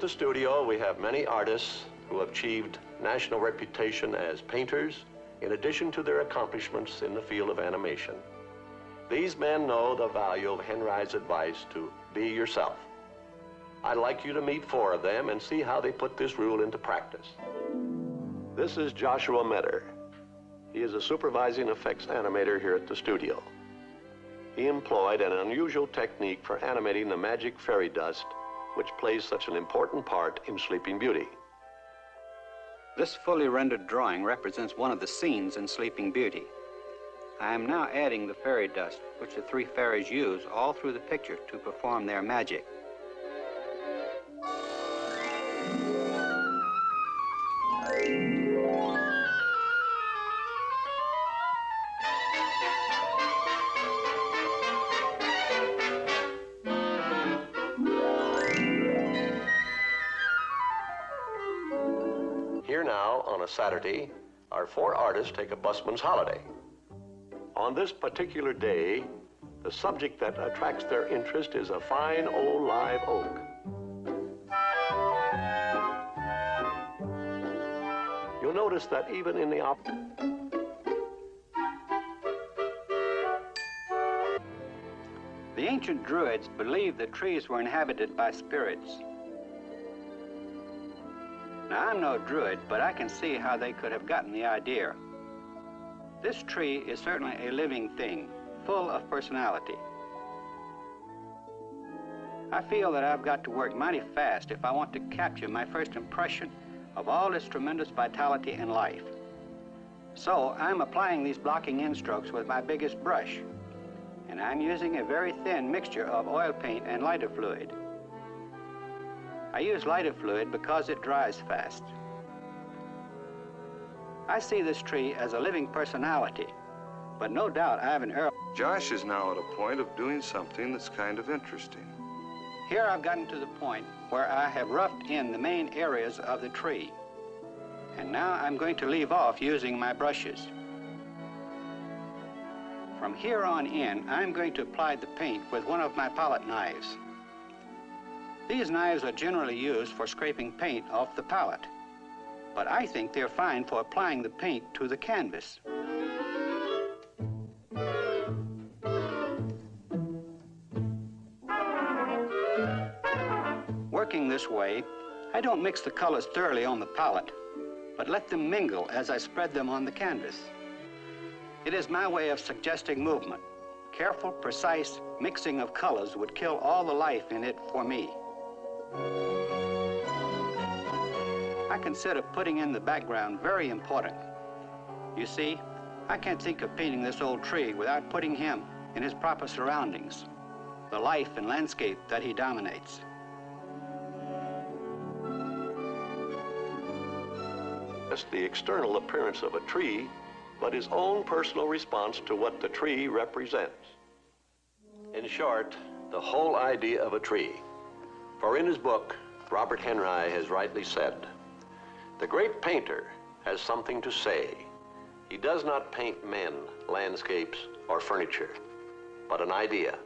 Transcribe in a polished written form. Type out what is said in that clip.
the studio, we have many artists who have achieved national reputation as painters, in addition to their accomplishments in the field of animation. These men know the value of Henry's advice to be yourself. I'd like you to meet 4 of them and see how they put this rule into practice. This is Joshua Meador. He is a supervising effects animator here at the studio. He employed an unusual technique for animating the magic fairy dust, which plays such an important part in Sleeping Beauty. This fully rendered drawing represents one of the scenes in Sleeping Beauty. I am now adding the fairy dust, which the 3 fairies use all through the picture to perform their magic. Here now, on a Saturday, our 4 artists take a busman's holiday. On this particular day, the subject that attracts their interest is a fine old live oak. You'll notice that even in the The ancient Druids believed that trees were inhabited by spirits. Now, I'm no Druid, but I can see how they could have gotten the idea. This tree is certainly a living thing, full of personality. I feel that I've got to work mighty fast if I want to capture my first impression of all its tremendous vitality and life. So I'm applying these blocking in strokes with my biggest brush, and I'm using a very thin mixture of oil paint and lighter fluid. I use lighter fluid because it dries fast. I see this tree as a living personality, but no doubt I have an error. Josh is now at a point of doing something that's kind of interesting. Here I've gotten to the point where I have roughed in the main areas of the tree. And now I'm going to leave off using my brushes. From here on in, I'm going to apply the paint with one of my palette knives. These knives are generally used for scraping paint off the palette, but I think they're fine for applying the paint to the canvas. Working this way, I don't mix the colors thoroughly on the palette, but let them mingle as I spread them on the canvas. It is my way of suggesting movement. Careful, precise mixing of colors would kill all the life in it for me. I consider putting in the background very important. You see, I can't think of painting this old tree without putting him in his proper surroundings, the life and landscape that he dominates. Just the external appearance of a tree, but his own personal response to what the tree represents. In short, the whole idea of a tree. For in his book, Robert Henry has rightly said, "The great painter has something to say. He does not paint men, landscapes, or furniture, but an idea."